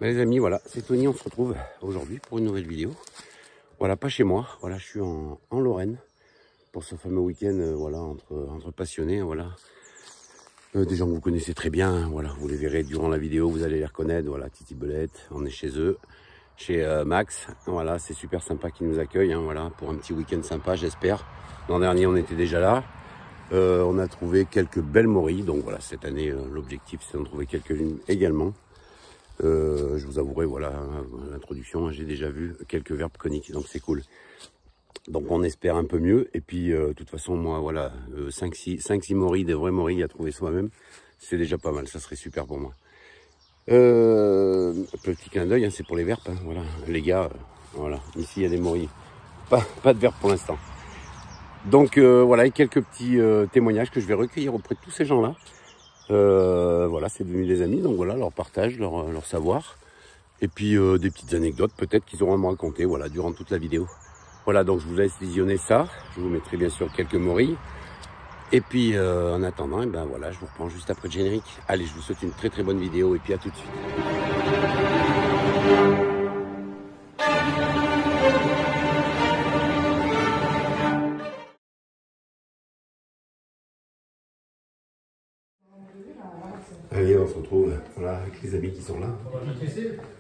Les amis, voilà, c'est Tony, on se retrouve aujourd'hui pour une nouvelle vidéo. Voilà, pas chez moi, voilà, je suis en Lorraine pour ce fameux week-end, voilà, entre passionnés, voilà. Des gens que vous connaissez très bien, voilà, vous les verrez durant la vidéo, vous allez les reconnaître, voilà, Titi Belette, on est chez eux, chez Max, voilà, c'est super sympa qu'ils nous accueillent, hein, voilà, pour un petit week-end sympa, j'espère. L'an dernier, on était déjà là, on a trouvé quelques belles morilles, donc voilà, cette année, l'objectif, c'est d'en trouver quelques-unes également. Je vous avouerai, voilà, l'introduction, j'ai déjà vu quelques verbes coniques, donc c'est cool. Donc on espère un peu mieux, et puis de toute façon, moi, voilà, 5-6 morilles, des vraies morilles à trouver soi-même, c'est déjà pas mal, ça serait super pour moi. Petit clin d'œil, hein, c'est pour les verbes, hein, voilà, les gars, voilà, ici il y a des morilles, pas de verbes pour l'instant. Donc voilà, et quelques petits témoignages que je vais recueillir auprès de tous ces gens-là. Voilà, c'est devenu des amis, donc voilà, leur partage, leur savoir. Et puis des petites anecdotes peut-être qu'ils auront à me raconter, voilà, durant toute la vidéo. Voilà, donc je vous laisse visionner ça. Je vous mettrai bien sûr quelques morilles. Et puis en attendant, et ben voilà, je vous reprends juste après le générique. Allez, je vous souhaite une très très bonne vidéo et puis à tout de suite. Allez, on se retrouve voilà, avec les amis qui sont là.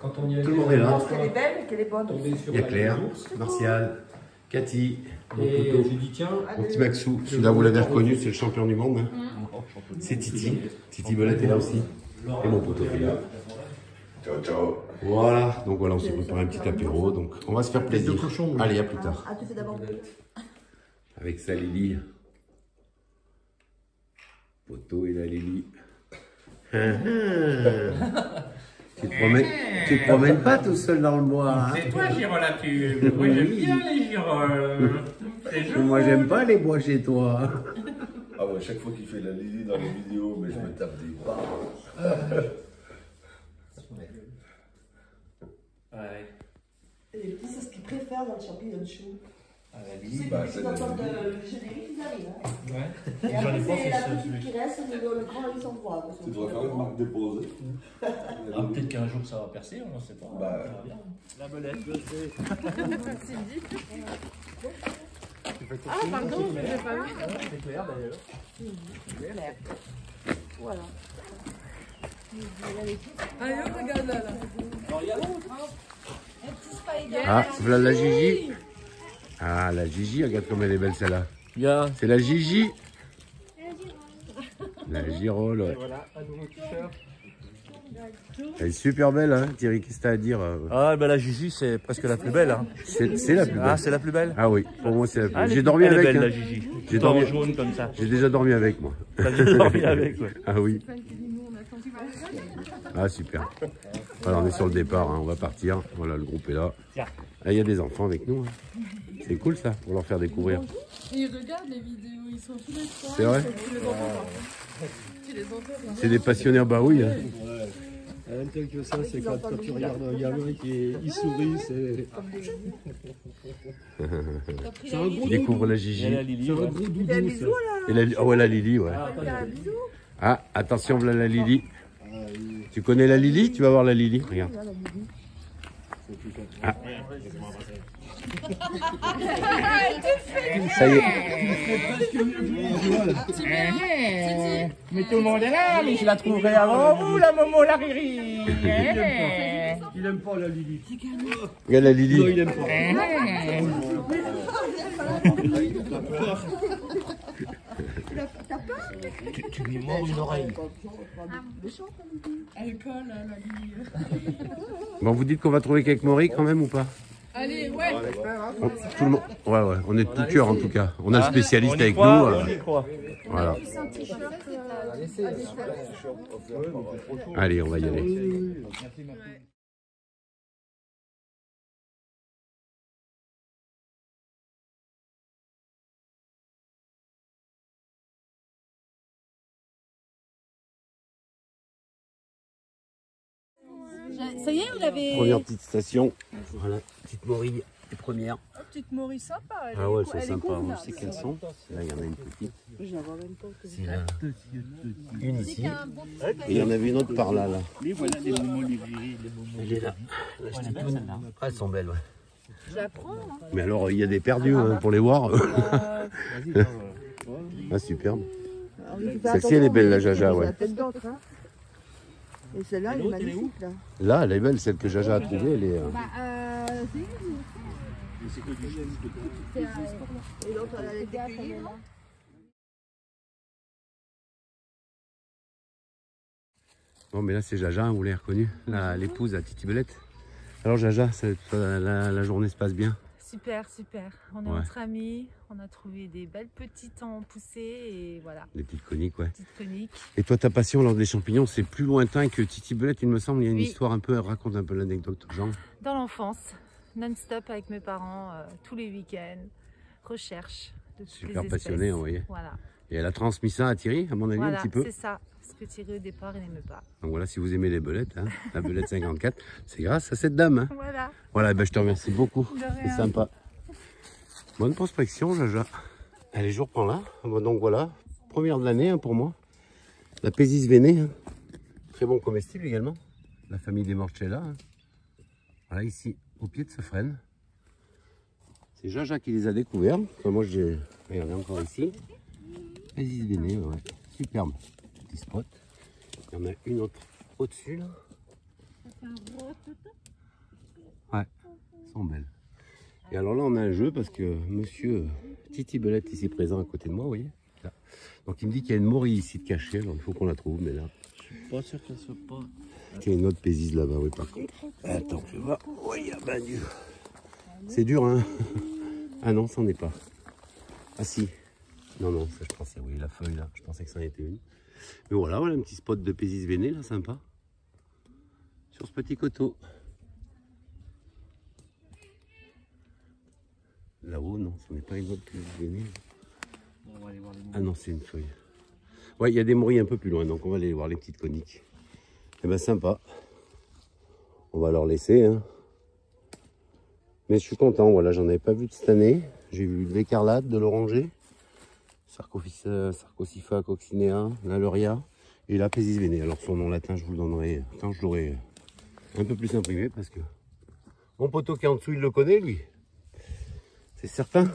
Tout le monde est là. Qu'elle est belle et qu'elle est bonne. Il y a Claire, Martial, Cathy, mon j'ai dit tiens, mon petit Maxou. Celui-là, vous l'avez reconnu, c'est le champion du monde. Hein. C'est Titi. Titi Belette est là aussi. Et mon poteau est là. Ciao, ciao. Voilà, donc voilà, on s'est préparé un petit apéro. Donc on va se faire plaisir. Allez, à plus tard. Ah, tu fais d'abord. Avec sa Lily. Poteau et la Lily. Tu te promènes pas tout seul dans le bois. Hein. c'est toi Girola, moi j'aime bien les girolles. Moi j'aime pas les bois chez toi. Ah ouais, chaque fois qu'il fait la Lily dans les vidéos, mais je me tape des barres. Ouais. Et les petits, c'est ce qu'ils préfèrent dans le champignon de chou. Ah, la Tu Lily, sais, bah, quand c'est ils entendent la le générique, ils arrivent. Hein. ouais. Et après, c'est la petite qui reste, le grand, ils s'envoient. Tu devrais faire une marque déposée. Ah, peut-être qu'un jour ça va percer, on ne sait pas. Bah, on verra bien. La belette, je sais. Ah pardon, je l'ai pas vu. C'est clair d'ailleurs. Claire. Voilà. Allez, regarde là. Ah, voilà la Gigi. Ah, la Gigi, regarde comme elle est belle celle-là. Bien. C'est la Gigi. La Girole. Et voilà, un nouveau t-shirt. Elle est super belle, hein, Thierry, qu'est-ce que t'as à dire Ah, bah la Gigi, c'est presque la plus belle. Hein. C'est la plus belle. Ah, c'est la plus belle. Ah oui, pour moi c'est la plus Ah, belle. J'ai dormi elle est avec. belle, Hein. la Gigi. J'ai Tout en dormi. jaune comme ça. J'ai déjà dormi avec moi. T'as déjà dormi avec, ouais. Ah oui. Ah super. Voilà, on est sur le départ, hein, on va partir. Voilà, le groupe est là. Tiens. Ah, il y a des enfants avec nous. Hein. C'est cool ça, pour leur faire découvrir. Ils regardent les vidéos, ils sont tous les soirs. C'est vrai? Tu les entends. Tu les entends. C'est des passionnés, bah oui. Hein. Un tel que ça, c'est quand tu regardes un gamin il sourit, c'est... C'est un gros Découvre la Et Gigi. la Lily, C'est un ouais. gros doudou, Fais un ça. bisou là. Et la, oh, ouais, la Lily, ouais. Fais un bisou. Ah, attention, voilà la Lily. Tu connais la Lily? Tu vas voir la Lily. Regarde. Ah. Ça y est. Mais tout le monde est là, mais je la trouverai avant vous, la Momo, la Riri. Il aime pas la Lily. Regarde la Non, Lily. il aime pas. Tu lui mords une oreille. Elle colle, la Lily. Bon, vous dites qu'on va trouver quelques morilles quand même ou pas? Allez, ouais. Tout le monde. Ouais, ouais, on est de tout cœur en tout cas. On a le spécialiste On y avec croit, nous. on y croit. Voilà. Allez, on va y aller. Ça y est, vous l'avez. Première petite station. Voilà, petite morille. Les premières. Oh, petite Maurice sympa. Elle Ah ouais, est, c'est elle est sympa. On convenable. sait qu'elles sont. Là, il y en a une petite. Je n'en vois même pas. C'est là. Une C'est ici. qu'un bon petit Et il y en avait une autre par là. Les voilà, les momos, les viris, les momos. Elle est là. La ch'titoune. Ah, elles sont belles, ouais. Je la prends. Hein. Mais alors, il y a des perdus hein, pour les voir. Vas-y, prends, Ah, superbe. Alors, il faut faire Celle-ci, attention, elle est belle, la mais Jaja, il y en ouais. a peut-être d'autres. Hein. Et celle-là, elle est l'autre, elle est magnifique. Là. Là, elle est belle, celle que Jaja a trouvée. Elle est, c'est que du chêne, peut-être. Et l'autre, elle a été cueillie, non? Bon, mais là, c'est Jaja, vous l'avez reconnue, l'épouse à Titi Belette. Alors, Jaja, la journée se passe bien? Super, super. On est Ouais. entre amis, on a trouvé des belles petites en poussée et voilà, Les petites coniques, ouais. petites coniques. Et toi, ta passion lors des champignons, c'est plus lointain que Titi Belette, il me semble. Il y a une Oui. histoire un peu, raconte un peu l'anecdote, Jean. Dans l'enfance, non-stop avec mes parents, tous les week-ends, recherche de toutes Super les passionné, espèces. vous voyez. Voilà, Et elle a transmis ça à Thierry, à mon avis, un voilà petit peu. c'est ça. Ce que Thierry au départ, il n'aimait pas. Donc voilà, si vous aimez les belettes, hein, la belette 54, c'est grâce à cette dame. Hein. Voilà, Voilà, ben, je te remercie beaucoup. de C'est rien. sympa. Bonne prospection, Jaja. Allez, je vous reprends là. Bon, donc voilà, première de l'année hein, pour moi. La Pésis Vénée. Hein. Très bon comestible également. La famille des Morchella. Hein. Voilà, ici, au pied de ce frêne. C'est Jaja qui les a découverts. Enfin, moi, j'ai regardé encore ici. Pésis Vénée, ouais. Superbe. Petit spot. Il y en a une autre au-dessus là. Ouais, elles sont belles. Et alors là, on a un jeu parce que monsieur Titi Belette ici présent à côté de moi, vous voyez là. Donc il me dit qu'il y a une morille ici de cachée, alors il faut qu'on la trouve, mais là. Je suis pas sûr qu'elle soit pas. Il y a une autre Pésis là-bas, oui, par contre. Attends, je vais voir. Oui, il y a ben Dieu. C'est dur, hein. Ah non, c'en est pas. Ah si. Non, non, ça je pensais, oui, la feuille là, je pensais que ça en était une. Mais voilà, voilà un petit spot de Pésis Vénée là, sympa. Sur ce petit coteau. Là-haut, non, ce n'est pas une autre Pésis Vénée. Bon, on va aller voir les momos. Ah non, c'est une feuille. Ouais, il y a des morilles un peu plus loin, donc on va aller voir les petites coniques. Eh ben sympa. On va leur laisser. Hein. Mais je suis content, voilà, j'en avais pas vu de cette année. J'ai vu de l'écarlate, de l'oranger, Sarcophypha coccinea, la lauria et la Pésis Vénée. Alors son nom latin, je vous le donnerai quand je l'aurai un peu plus imprimé parce que mon poteau qui est en dessous, il le connaît lui. C'est certain.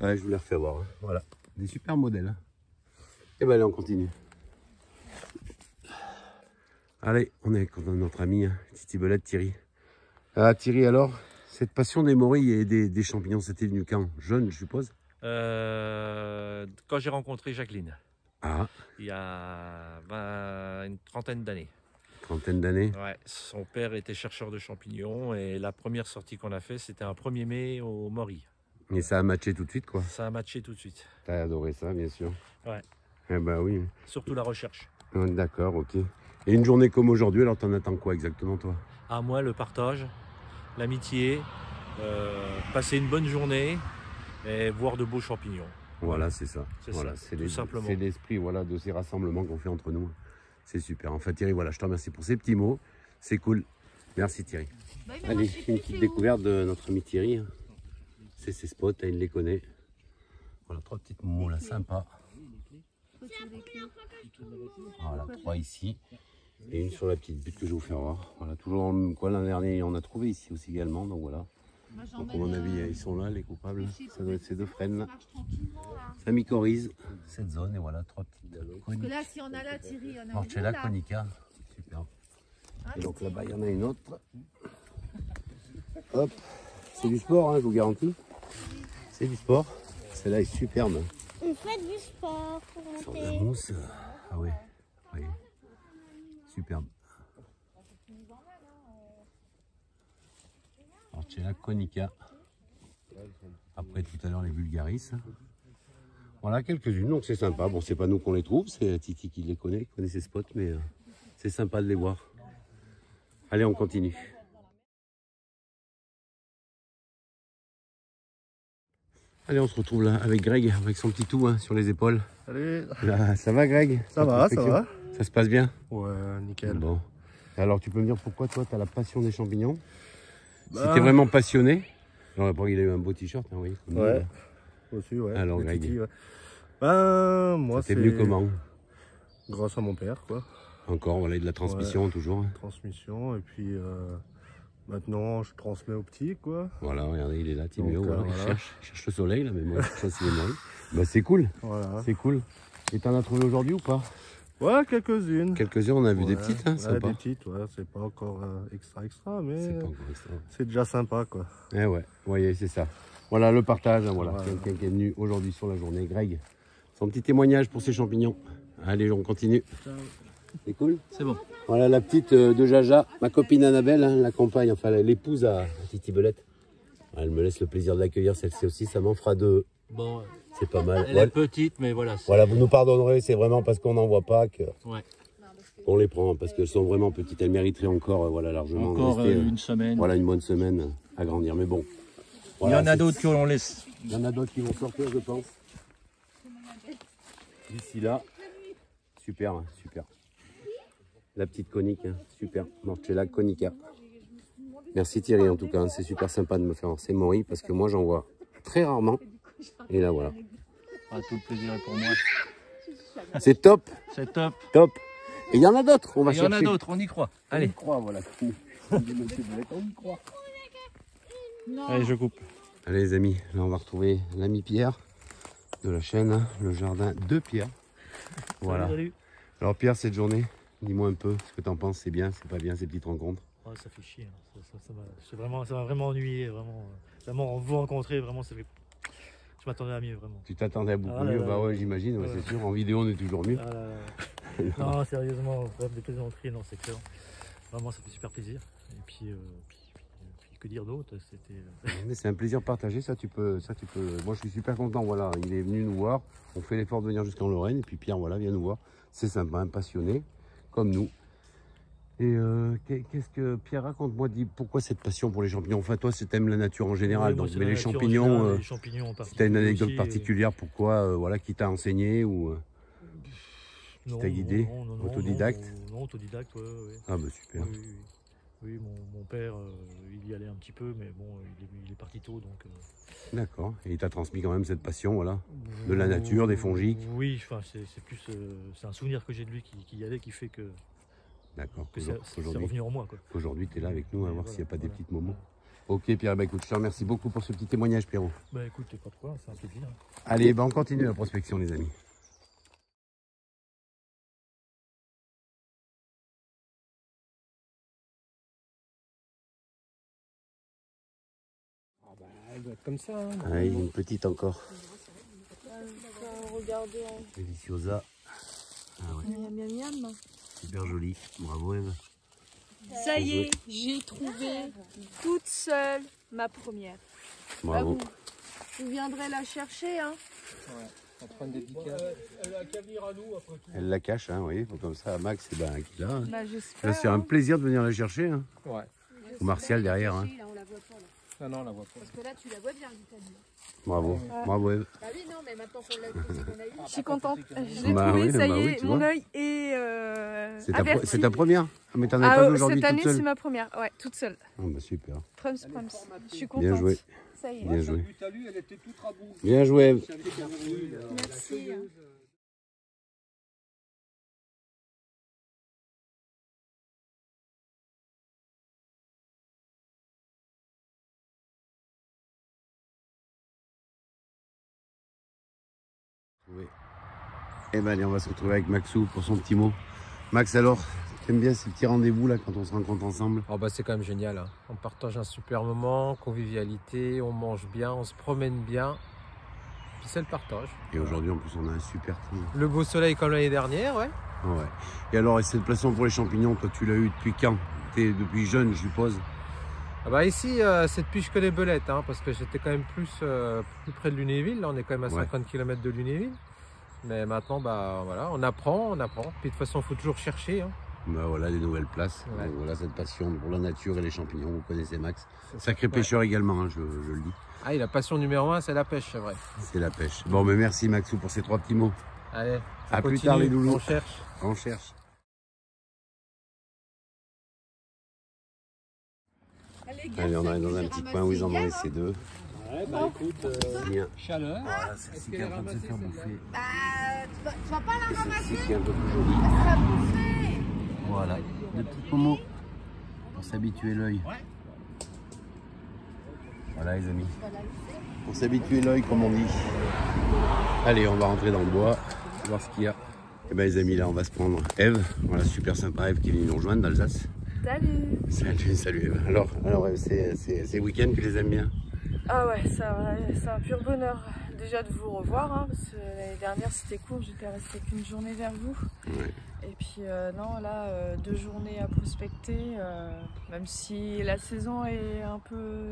Ouais, je vous les refais voir. Hein. Voilà, des super modèles. Hein. Et ben allez, on continue. Allez, on est avec notre ami hein, Titi Belette, Thierry. Ah Thierry, alors, cette passion des morilles et des champignons, c'était venu quand? Jeune, je suppose? Quand j'ai rencontré Jacqueline, Ah, il y a une trentaine d'années. trentaine d'années. Ouais, son père était chercheur de champignons et la première sortie qu'on a fait, c'était un 1er mai au Maury. Et ça a matché tout de suite, quoi. Ça a matché tout de suite. T'as adoré ça, bien sûr. Ouais. Eh ben oui. Surtout la recherche. D'accord, ok. Et une journée comme aujourd'hui, alors t'en attends quoi exactement, toi? À moi, le partage, l'amitié, passer une bonne journée et voir de beaux champignons. Voilà, c'est ça. C'est Voilà, ça, tout simplement. C'est l'esprit voilà, de ces rassemblements qu'on fait entre nous. C'est super. Enfin, Thierry, voilà, je te remercie pour ces petits mots. C'est cool. Merci, Thierry. Bah oui, mais Allez, moi, je sais une plus petite c'est découverte de notre ami Thierry. C'est ses spots, il les connaît. Voilà, trois petites momos là, sympas. Voilà, trois ici. Et une sur la petite butte que je vais vous faire voir. Voilà, toujours dans le même coin. L'an dernier, on a trouvé ici aussi également. Donc voilà. Donc à mon avis, ils sont là, les coupables. Ça doit être ces deux frênes là. Ça mycorhize cette zone. Et voilà, trois petites Parce que là, si on a là, Thierry, il y en a une Morchella là. conica. Super. Et donc là-bas, il y en a une autre. Hop. C'est du sport, hein, je vous garantis. C'est du sport. Celle-là est superbe. On fait du sport pour Sur de la monter. mousse. Ah ouais. Oui. Superbe. Morchella conica. Après tout à l'heure les vulgaris. Voilà quelques-unes, donc c'est sympa. Bon, c'est pas nous qu'on les trouve, c'est Titi qui les connaît, qui connaît ses spots, mais c'est sympa de les voir. Allez, on continue. Allez, on se retrouve là avec Greg, avec son petit tout hein, sur les épaules. Salut. Là, ça va Greg? Ça va, ça va. Ça se passe bien? Ouais, nickel. Bon. Alors tu peux me dire pourquoi toi tu as la passion des champignons? Si t'es vraiment passionné, alors il a eu un beau t-shirt, hein, oui. Ouais. Aussi, ouais. Alors, le Greg. Titi, ouais. Ben, moi, C'est venu comment? Grâce à mon père, quoi. Encore, voilà, de la transmission, toujours. Transmission, et puis maintenant, je transmets aux petits, quoi. Voilà, regardez, il est là, Timéo, voilà. voilà. Il cherche le soleil, là, mais moi, je pense qu'il est mort. Bah, c'est cool, Voilà. c'est cool. Et t'en as trouvé aujourd'hui ou pas? Ouais, quelques-unes. Quelques-unes, on a vu des Ouais, petites, hein, ouais, sympa. des petites, ouais, c'est pas encore extra, mais C'est pas encore extra. c'est déjà sympa, quoi. Eh ouais, vous voyez, c'est ça. Voilà le partage, hein, voilà. Voilà. Quelqu'un qui est venu aujourd'hui sur la journée. Greg, son petit témoignage pour ses champignons. Allez, on continue. C'est cool? C'est bon. Voilà la petite de Jaja, ma copine Annabelle, hein, la compagne, enfin l'épouse à Titi Belette. Elle me laisse le plaisir de l'accueillir, celle-ci aussi, ça m'en fera deux. Bon, C'est pas mal. elle est petite, mais voilà. Voilà, vous nous pardonnerez, c'est vraiment parce qu'on n'en voit pas que Ouais. on les prend, parce qu'elles sont vraiment petites. Elles mériteraient encore, voilà, largement. Encore rester, une semaine. Voilà, une bonne semaine à grandir, mais bon. Il Voilà, y en a c'est- d'autres qu'on laisse. Il y en a d'autres qui vont sortir, je pense. D'ici là, super, hein, super. La petite conique, hein, super. Morchella conica. Merci Thierry, en tout cas, hein, c'est super sympa de me faire ces moris parce que moi j'en vois très rarement. Et là, voilà. Ah, tout le plaisir est pour moi. C'est top, C'est top. top. Et il y en a d'autres, on va Il y chercher. en a d'autres, on y croit. On y Allez, croit, voilà. On dit, monsieur Belette, on y croit. allez, je coupe. Allez les amis, là on va retrouver l'ami Pierre de la chaîne, hein, le jardin de Pierre. Voilà. Salut. Alors Pierre, cette journée, dis-moi un peu ce que t'en penses, c'est bien, c'est pas bien ces petites rencontres? Oh, ça fait chier, hein. Ça m'a vraiment ennuyé, vraiment vous rencontrer, vraiment ça fait... Je m'attendais à mieux, vraiment. Tu t'attendais à beaucoup Ah là mieux, là bah là. ouais j'imagine, ouais, Ouais. c'est sûr, en vidéo on est toujours mieux. Ah là là. Non, sérieusement, des plaisanteries, non, c'est clair. Vraiment, ça fait super plaisir. Et puis que dire d'autre, c'était... Mais c'est un plaisir partagé, ça tu peux, moi je suis super content, voilà, il est venu nous voir, on fait l'effort de venir jusqu'en Lorraine, et puis Pierre, voilà, vient nous voir, c'est sympa, un passionné, comme nous. Et qu'est-ce que, Pierre, raconte-moi, dis pourquoi cette passion pour les champignons? Enfin toi, t'aimes la nature en général, Ouais, moi, donc, c'est mais la les nature en champignons, général, les champignons en si t'as une particulier anecdote aussi, particulière, pourquoi, voilà, qui t'a enseigné ou qui t'a guidé, autodidacte? Non, autodidacte, ouais. Ah bah super. Oui, oui, mon père, il y allait un petit peu, mais bon, il est parti tôt, donc... D'accord, et il t'a transmis quand même cette passion, voilà, de la nature, des fongiques. Oui, enfin, c'est plus... c'est un souvenir que j'ai de lui qui y allait, qui fait que D'accord, c'est revenu en moi, quoi. Aujourd'hui, tu es là avec nous, à voir s'il n'y a pas des petits moments. Voilà. Ok Pierre, bah écoute, je te remercie beaucoup pour ce petit témoignage Pierrot. Bah écoute, pas de quoi, c'est un plaisir. Allez, bah on continue la prospection les amis. Elle doit être comme ça. Hein. Allez, une petite encore. Regardez, Deliciosa. Ah ouais, miam miam miam. super joli. Bravo Eve. Ça y est, j'ai trouvé toute seule ma première. Bravo. Vous viendrez la chercher, hein. En train de dédicace. Elle a qu'à venir à nous après tout. Elle la cache, hein, vous voyez, faut comme ça, Max, et ben, qui l'a. Hein. Bah, j'espère. Là, c'est un plaisir de venir la chercher. Hein. Ouais. Ou Martial derrière. Hein. Là, on la voit pas, là. Ah non, on la voit pas. Parce que là, tu la vois bien, Vitaline. Bravo, bravo Eve. Bah oui, non, mais maintenant qu'on l'a vu, c'est qu'on a eu. Je suis contente. Je l'ai Bah trouvée, oui, ça bah y oui, est, tu mon vois. œil est averti. C'est ta première? Ah, mais t'en as pas vu aujourd'hui cette année, toute seule? c'est ma première. Ouais, toute seule. Ah bah super. Prums. Je suis contente. Bien joué. Ça y est. Bien joué. T'as lu, elle était toute rabougrie. Bien joué Eve. Merci. Oui. Et ben allez, on va se retrouver avec Maxou pour son petit mot. Max alors, t'aimes bien ces petits rendez-vous là quand on se rencontre ensemble? Oh bah c'est quand même génial, hein. On partage un super moment, convivialité, on mange bien, on se promène bien, puis c'est le partage. Et aujourd'hui en plus on a un super temps. Le beau soleil comme l'année dernière, ouais. Ouais. Et alors, et cette passion pour les champignons, toi tu l'as eu depuis quand? T'es depuis jeune je suppose? Ah bah ici c'est depuis que je connais Belette, hein, parce que j'étais quand même plus près de Lunéville, là on est quand même à 50 km de Lunéville. Mais maintenant bah voilà, on apprend. Puis de toute façon il faut toujours chercher. Hein. Bah voilà, des nouvelles places. Ouais. Donc, voilà cette passion pour la nature et les champignons, vous connaissez Max. Sacré pêcheur également, hein, je le dis. Ah et la passion numéro 1 c'est la pêche, c'est vrai. C'est la pêche. Bon mais merci Maxou pour ces 3 petits mots. Allez, à plus tard les loulous. On cherche. On cherche. Allez, Allez, on arrive dans un petit coin où ils en ont laissé deux. Ouais, bah écoute, Bien. chaleur. Voilà, c'est qui est en train de se faire bouffer. Bah, tu vas pas la ramasser. C'est qui est un peu plus joli. Ça va bouffer. Voilà, deux petits pommeaux pour s'habituer l'œil. Voilà les amis. Pour s'habituer l'œil comme on dit. Allez, on va rentrer dans le bois, voir ce qu'il y a. Et ben les amis, là on va se prendre Eve. Voilà, super sympa Eve qui est venue nous rejoindre d'Alsace. Salut. Salut Eve. Alors Eve, c'est week-end que les aime bien. Ah ouais, c'est un pur bonheur déjà de vous revoir, hein, parce que l'année dernière c'était court, j'étais restée qu'une journée vers vous. Ouais. Et puis non, là, 2 journées à prospecter, même si la saison est un peu...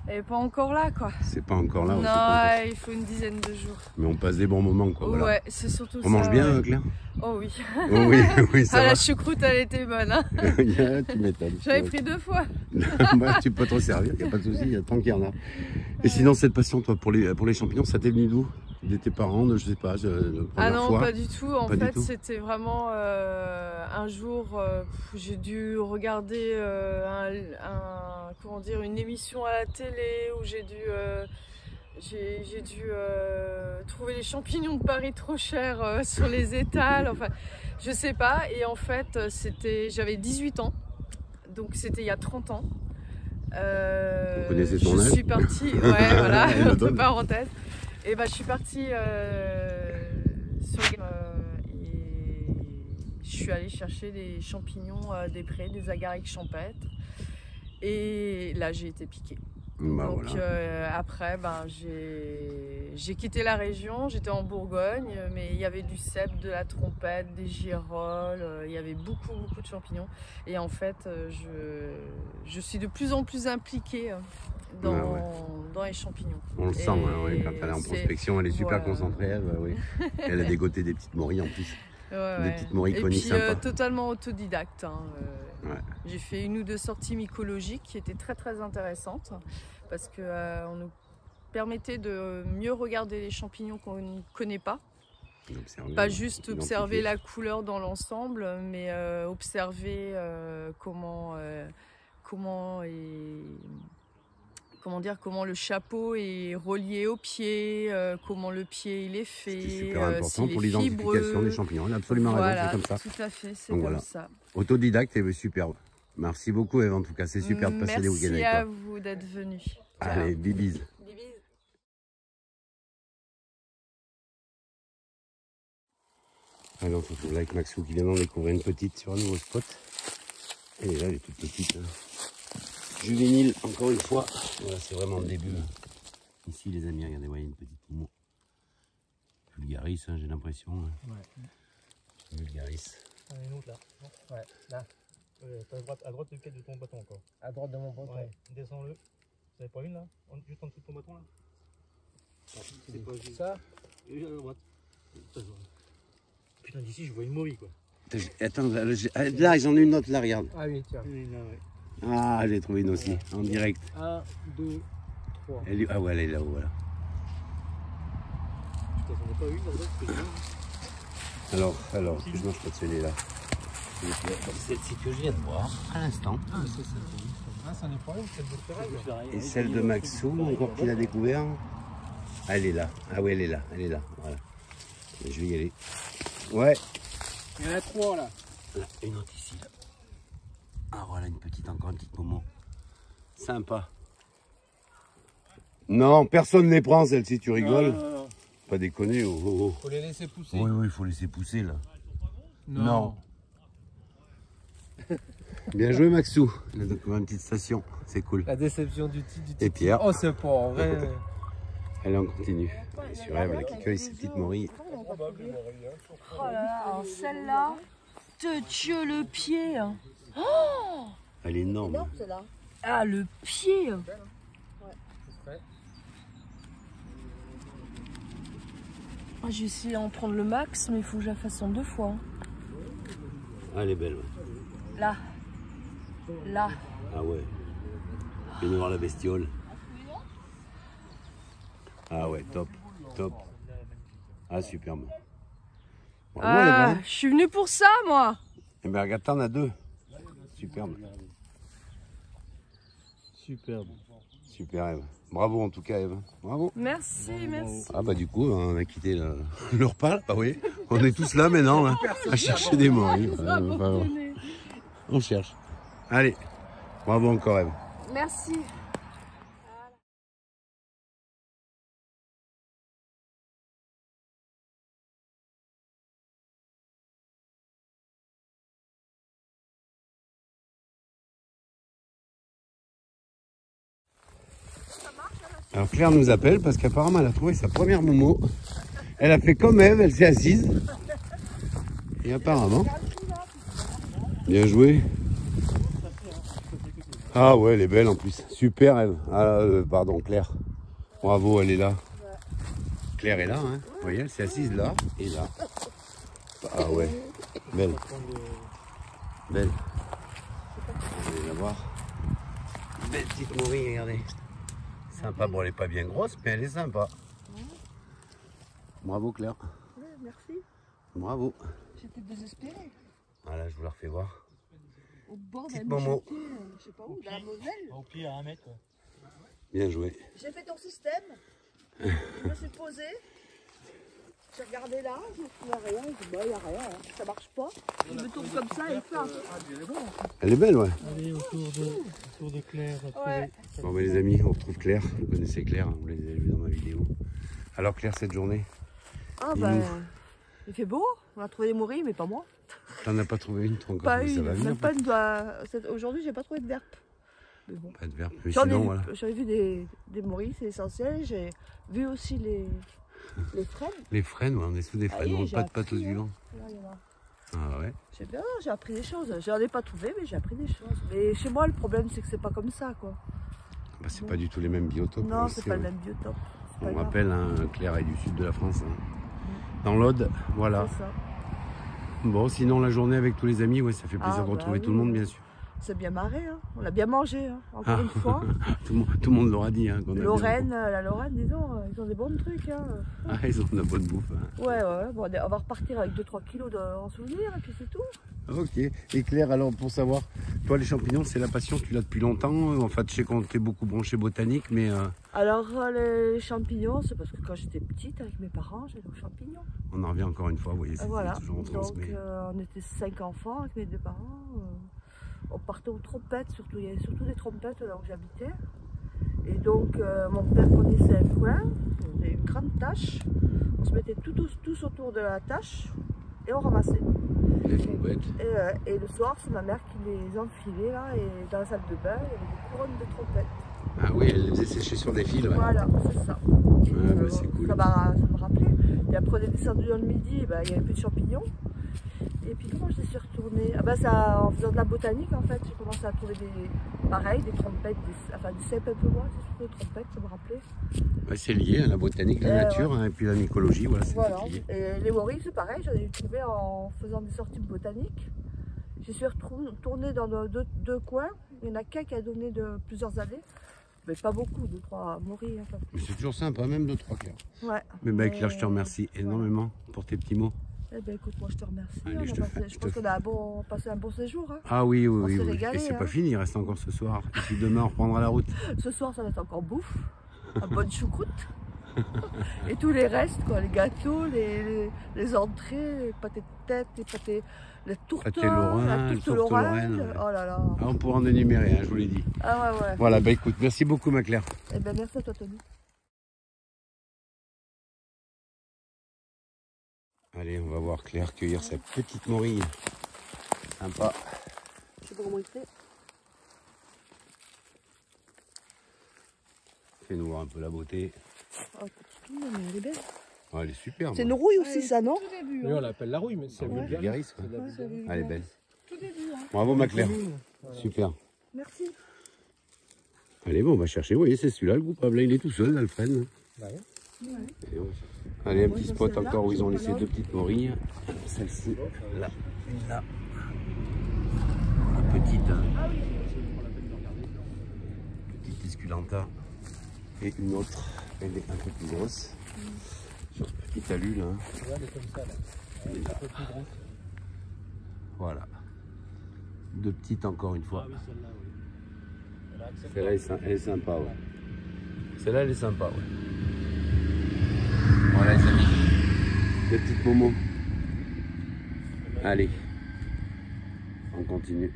Elle n'est pas encore là, quoi. C'est pas encore là. Non, il faut une dizaine de jours. Mais on passe des bons moments, quoi. Voilà. Ouais, c'est surtout ça. On mange bien, ouais. Claire? Oh oui. Oh oui, ça va. La choucroute, elle était bonne. Hein. Tu m'étonnes. J'avais pris 2 fois. Bah, tu peux te servir, il n'y a pas de souci, tant qu'il y en a. Et sinon, cette passion, toi, pour les champignons, ça t'est venu d'où? De tes parents, de, je sais pas, de Ah non, fois. pas du tout. En fait, c'était vraiment un jour, j'ai dû regarder comment dire, une émission à la télé où j'ai dû trouver les champignons de Paris trop chers sur les étals. Enfin, je sais pas. Et en fait, j'avais 18 ans, donc c'était il y a 30 ans. Vous connaissez ton âge? Je suis partie, ouais, voilà, entre parenthèses. Et bah, je suis partie sur et je suis allée chercher des champignons des prés, des agarics champêtres. Et là, j'ai été piquée. Bah, donc voilà. après, ben, j'ai quitté la région, j'étais en Bourgogne, mais il y avait du cèpe, de la trompette, des girolles, il y avait beaucoup de champignons. Et en fait, je suis de plus en plus impliquée dans les champignons. On le sent, ouais, quand elle est en prospection, elle est super concentrée. Oui. Elle a dégoté des petites morilles en plus. Des petites morilles coniques sympas. Totalement autodidacte. Hein, ouais. J'ai fait 1 ou 2 sorties mycologiques qui étaient très intéressantes parce qu'on nous permettait de mieux regarder les champignons qu'on ne connaît pas. Pas juste observer la couleur dans l'ensemble, mais observer comment le chapeau est relié au pied, comment le pied il est fait. C'est super important pour l'identification des champignons. Elle a absolument raison, c'est comme ça. Tout à fait, c'est comme ça. Autodidacte et superbe. Merci beaucoup Eve, en tout cas, c'est super de passer des week-ends avec toi. Merci à vous d'être venus. Allez, bibis. Allez, on se retrouve là avec Maxou qui vient d'en découvrir une petite sur un nouveau spot. Elle est là, elle est toute petite. Juvénile, encore une fois. Voilà, c'est vraiment le début. Ici, les amis, regardez, voyez une petite poumon. Vulgaris, hein, j'ai l'impression. Ouais. Vulgaris. Il y en a une autre là. Ouais, là. À droite de ton bâton encore. À droite de mon bâton. Ouais, descends-le. Vous avez pas une là? Juste en dessous de ton bâton là? C'est pas juste ça? Et à droite. Putain, d'ici je vois une morille quoi. Attends, là, ils en ont une autre là, regarde. Ah oui, tiens. Ah, j'ai trouvé une aussi, en direct. 1, 2, 3. Ah ouais, elle est là-haut, voilà. Putain, j'en ai pas une là-bas. Alors, excuse-moi, je peux te filer là. Celle-ci que je viens de voir à l'instant. Ah, c'est ça. Ah, c'est un problème, celle de Ferrari. Et celle de Maxou, encore qu'il a découvert. Ah, elle est là. Ah ouais, elle est là. Voilà. Je vais y aller. Ouais. Il y en a 3 là. Là, une autre ici. Là. Ah voilà, encore une petite pomo. Sympa. Non, personne ne les prend celles-ci, tu rigoles. Non. Pas déconner. Oh. Faut les laisser pousser. Oui, il faut laisser pousser là. Non. Bien joué Maxou. Il a découvert une petite station, c'est cool. La déception du titre. Et Pierre. Oh, c'est pas en vrai. Allez, on continue. Et sur Eve là, qui cueille ses petites morilles. Oh là là, alors celle-là, te tue le pied. Oh, elle est énorme. Ah, le pied. Ah, j'ai essayé d'en prendre le max, mais il faut que je la fasse en 2 fois. Ah, elle est belle. Ouais. Là. Ah ouais. Viens voir la bestiole. Ah ouais, top. Ah, superbe. Ah, je suis venue pour ça, moi. Eh bien, regarde, t'en as 2. Superbe. Superbe. Super Eve. Bravo en tout cas Eve. Bravo. Merci, merci. Ah bah du coup on a quitté le repas. Ah oui. On est tous là maintenant là, à chercher des morilles. On cherche. Allez. Bravo encore Eve. Merci. Alors Claire nous appelle parce qu'apparemment elle a trouvé sa première momo. Elle a fait comme Eve, elle s'est assise. Et apparemment... Bien joué. Ah ouais, elle est belle en plus. Super Eve. Ah, pardon Claire. Bravo, elle est là. Claire est là, hein. Vous voyez, elle s'est assise là et là. Ah ouais, belle. Belle. On va la voir. Belle petite morille, regardez. Sympa, bon elle est pas bien grosse, mais elle est sympa. Bravo Claire. Ouais, merci. Bravo. J'étais désespérée. Voilà, je vous la refais voir. Au bord Petite d'un momo. je sais pas où, dans la Moselle. Au pied à 1 mètre. Bien joué. J'ai fait ton système. Je me suis posée. J'ai regardé là, je ne trouvais rien. Je dis, bah, il n'y a rien, hein. Ça marche pas. Je me tourne comme ça et fin. Elle est belle, ouais. Allez, autour de Claire. Ouais. Bon, bah, les amis, on retrouve Claire. Vous connaissez Claire, hein, vous les avez vus dans ma vidéo. Alors Claire, cette journée, Ah ben, il fait beau. On a trouvé des morilles, mais pas moi. t'en as pas trouvé une, toi encore, Pas mais ça une, va venir. même pas une doigt. Aujourd'hui, j'ai pas trouvé de verpe. Mais bon. Pas de verbe, mais sinon, voilà. J'avais vu des morilles, c'est essentiel. J'ai vu aussi les frênes. Les frênes, ouais, on est sous des frênes, Ah, on j'ai pas de pattes aux appris, vivants. Là, il y en a. Ah ouais. J'ai appris des choses. J'en ai pas trouvé, mais j'ai appris des choses. Mais chez moi, le problème, c'est que c'est pas comme ça, quoi. Bah, c'est pas du tout les mêmes biotopes. Non, hein, c'est pas le même biotope. On rappelle, hein, Claire est du sud de la France. Hein. Dans l'Aude, voilà. C'est ça. Bon, sinon la journée avec tous les amis, ouais, ça fait plaisir de retrouver tout le monde, bien sûr. C'est bien marré, hein. On a bien mangé, hein. Encore une fois. Tout le monde l'aura dit. Hein, Lorraine, la Lorraine, disons, ils ont des bons trucs. Hein. Ah, ils ont de la bonne bouffe. Hein. Ouais. Bon, on va repartir avec 2-3 kilos en souvenir, et puis c'est tout. Ok. Et Claire, alors pour savoir, toi les champignons, c'est la passion, tu l'as depuis longtemps. En fait, je sais qu'on t'es beaucoup branché botanique, mais... Alors, les champignons, c'est parce que quand j'étais petite, avec mes parents, j'allais aux champignons. On en revient encore une fois, vous voyez, c'est toujours en France. Donc, on était 5 enfants avec mes 2 parents. On partait aux trompettes, surtout. Il y avait surtout des trompettes là où j'habitais. Et donc, mon père connaissait un coin, il y avait une grande tâche. On se mettait tous autour de la tâche et on ramassait. Les trompettes. Et le soir, c'est ma mère qui les enfilait là. Et dans la salle de bain, il y avait des couronnes de trompettes. Ah oui, elle les faisait sécher sur des fils. Ouais. Voilà, c'est ça. Ouais, bah, c'est cool. Ça me rappelait. Et après, on est descendu dans le midi, il n'y avait plus de champignons. Et puis comment je suis retournée? Ah bah ça, en faisant de la botanique en fait, j'ai commencé à trouver des trompettes, du cèpe un peu moins, c'est surtout des trompettes, ça me rappelait. Ouais, c'est lié à la botanique, la nature, hein, et puis la mycologie, voilà, c'est lié. Et les morilles, c'est pareil, j'en ai trouvé en faisant des sorties botaniques. J'y suis retournée dans deux coins, il y en a qu'un qui a donné de plusieurs années. Mais pas beaucoup, 2-3 morilles. Enfin. Mais c'est toujours sympa, même 2-3 Claire. Ouais. Mais bah, Claire, je te remercie énormément pour tes petits mots. Eh ben écoute, moi je te remercie. Allez, je pense qu'on a passé un bon séjour. Hein. Ah oui. Régalé, et c'est hein. pas fini, il reste encore ce soir. Et puis demain, on reprendra la route. Ce soir, ça va être encore bouffe. Une bonne choucroute. Et tous les restes, quoi, les gâteaux, les entrées, les pâtés de tête, les tourtes, Pâté lorrain, la tourte lorraine. Ouais. Oh là là. Ah, on pourra en énumérer, hein, je vous l'ai dit. Ah ouais. Voilà, bah écoute, merci beaucoup ma Claire. Eh ben merci à toi Tony. Allez, on va voir Claire cueillir sa petite morille. Sympa. Je sais pas comment il fait. Fais-nous voir un peu la beauté. Oh, mais elle est belle. Oh, elle est superbe. C'est une rouille aussi, ça, non? Oui, on l'appelle la rouille, mais c'est vulgaris. Elle est belle. Tout début, hein. Bravo ma Claire. Super. Merci. Allez, bon, on va chercher. Vous voyez, c'est celui-là, le coupable. Là, il est tout seul, Alfred. Allez, un petit spot encore où ils ont laissé 2 petites morilles. Celle-ci, là, là. La petite. Petite esculenta. Et une autre, elle est un peu plus grosse. Sur ce petit talus là. Elle est comme ça là. Elle est un peu plus grosse. Voilà. 2 petites encore une fois. Ah oui, celle-là, oui. Là, Celle-là, elle est sympa, ouais. Celle-là, elle est sympa, ouais. Voilà, les amis. Des petites momos. Allez. On continue.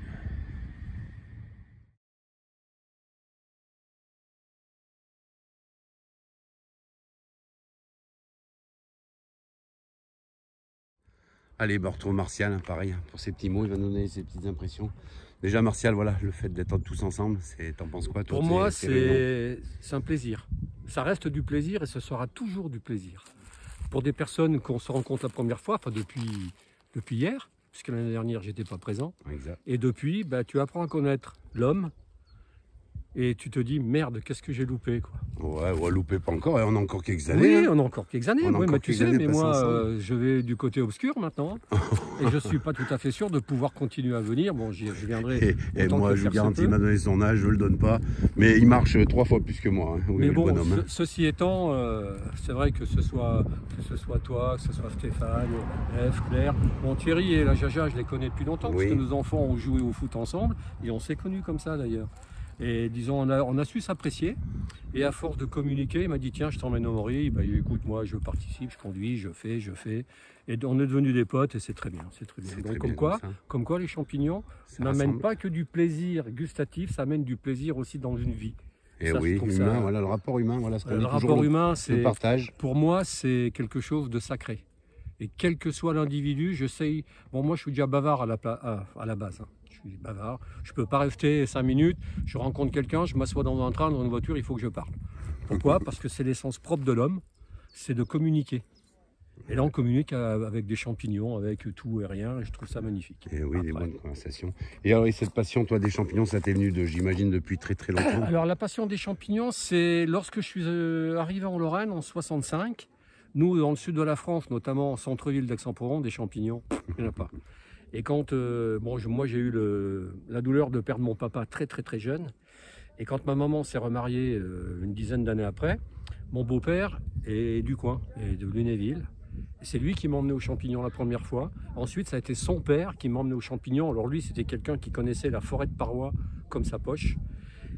Allez, bah, on retrouve Martial, hein, pareil, pour ses petits mots, il va nous donner ses petites impressions. Déjà, Martial, voilà, le fait d'être tous ensemble, t'en penses quoi, toi? Pour moi, c'est un plaisir. Ça reste du plaisir et ce sera toujours du plaisir. Pour des personnes qu'on se rencontre la première fois, enfin depuis hier, puisque l'année dernière, j'étais pas présent. Exact. Et depuis, bah, tu apprends à connaître l'homme. Et tu te dis, merde, qu'est-ce que j'ai loupé, quoi. Ouais, loupé pas encore, et on a encore quelques années. Oui, hein. on a encore quelques années. Oui, mais tu sais, mais moi, je vais du côté obscur maintenant. Et je ne suis pas tout à fait sûr de pouvoir continuer à venir. Bon, je viendrai. Et moi, je vous garantis, il m'a donné son âge, je ne le donne pas. Mais il marche 3 fois plus que moi. Hein. Oui, mais bon, ceci étant, c'est vrai que ce soit toi, que ce soit Stéphane, Eve, Claire. Bon, Thierry et la Jaja, je les connais depuis longtemps, parce que nos enfants ont joué au foot ensemble. Et on s'est connus comme ça, d'ailleurs. Et disons, on a su s'apprécier. Et à force de communiquer, il m'a dit, tiens, je t'emmène au Maury. Bah, écoute, moi, je participe, je conduis, je fais. Et on est devenus des potes et c'est très bien. C'est très bien. Donc, comme quoi, les champignons n'amènent pas que du plaisir gustatif, ça amène du plaisir aussi dans une vie. Et ça, oui, humain, voilà, le rapport humain, voilà ce qu'on dit toujours. Le rapport humain, le partage. Pour moi, c'est quelque chose de sacré. Et quel que soit l'individu, j'essaye. Bon, moi, je suis déjà bavard à la base. Hein. Je suis bavard. Je ne peux pas rester 5 minutes. Je rencontre quelqu'un, je m'assois dans un train, dans une voiture, il faut que je parle. Pourquoi? Parce que c'est l'essence propre de l'homme, c'est de communiquer. Et là, on communique avec des champignons, avec tout et rien, et je trouve ça magnifique. Et oui, des bonnes conversations. Et alors, cette passion, toi, des champignons, ça t'est venu, j'imagine, depuis très très longtemps? Alors, la passion des champignons, c'est lorsque je suis arrivé en Lorraine en 65. Nous, dans le sud de la France, notamment en centre-ville d'Aix-en-Provence, des champignons, il n'y en a pas. Et quand, moi j'ai eu la douleur de perdre mon papa très très très jeune, et quand ma maman s'est remariée une dizaine d'années après, mon beau-père est du coin, est de Lunéville, et c'est lui qui m'a emmené aux champignons la première fois. Ensuite, ça a été son père qui m'a emmené aux champignons. Alors lui, c'était quelqu'un qui connaissait la forêt de Parois comme sa poche.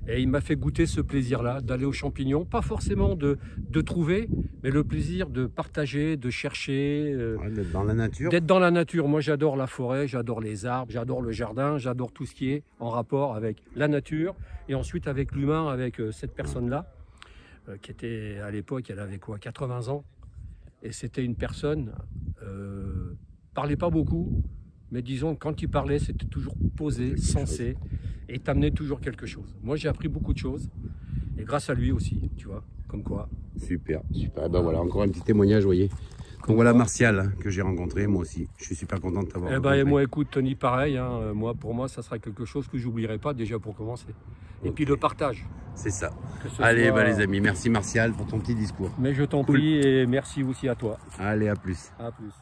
Et il m'a fait goûter ce plaisir-là, d'aller aux champignons, pas forcément de trouver, mais le plaisir de partager, de chercher. D'être dans la nature. D'être dans la nature. Moi, j'adore la forêt, j'adore les arbres, j'adore le jardin, j'adore tout ce qui est en rapport avec la nature. Et ensuite avec l'humain, avec cette personne-là, qui était à l'époque, elle avait quoi, 80 ans. Et c'était une personne, parlait pas beaucoup, mais disons, quand il parlait, c'était toujours posé, sensé. Et t'amenait toujours quelque chose. Moi, j'ai appris beaucoup de choses. Et grâce à lui aussi, tu vois, comme quoi. Super, super. Et ben voilà, encore un petit témoignage, vous voyez. Donc voilà Martial, que j'ai rencontré, moi aussi. Je suis super content de t'avoir rencontré. Et moi, écoute, Tony, pareil. Hein, pour moi, ça sera quelque chose que j'oublierai pas, déjà pour commencer. Et puis le partage. C'est ça. Allez, les amis, merci Martial pour ton petit discours. Mais je t'en prie et merci aussi à toi. Allez, à plus. À plus.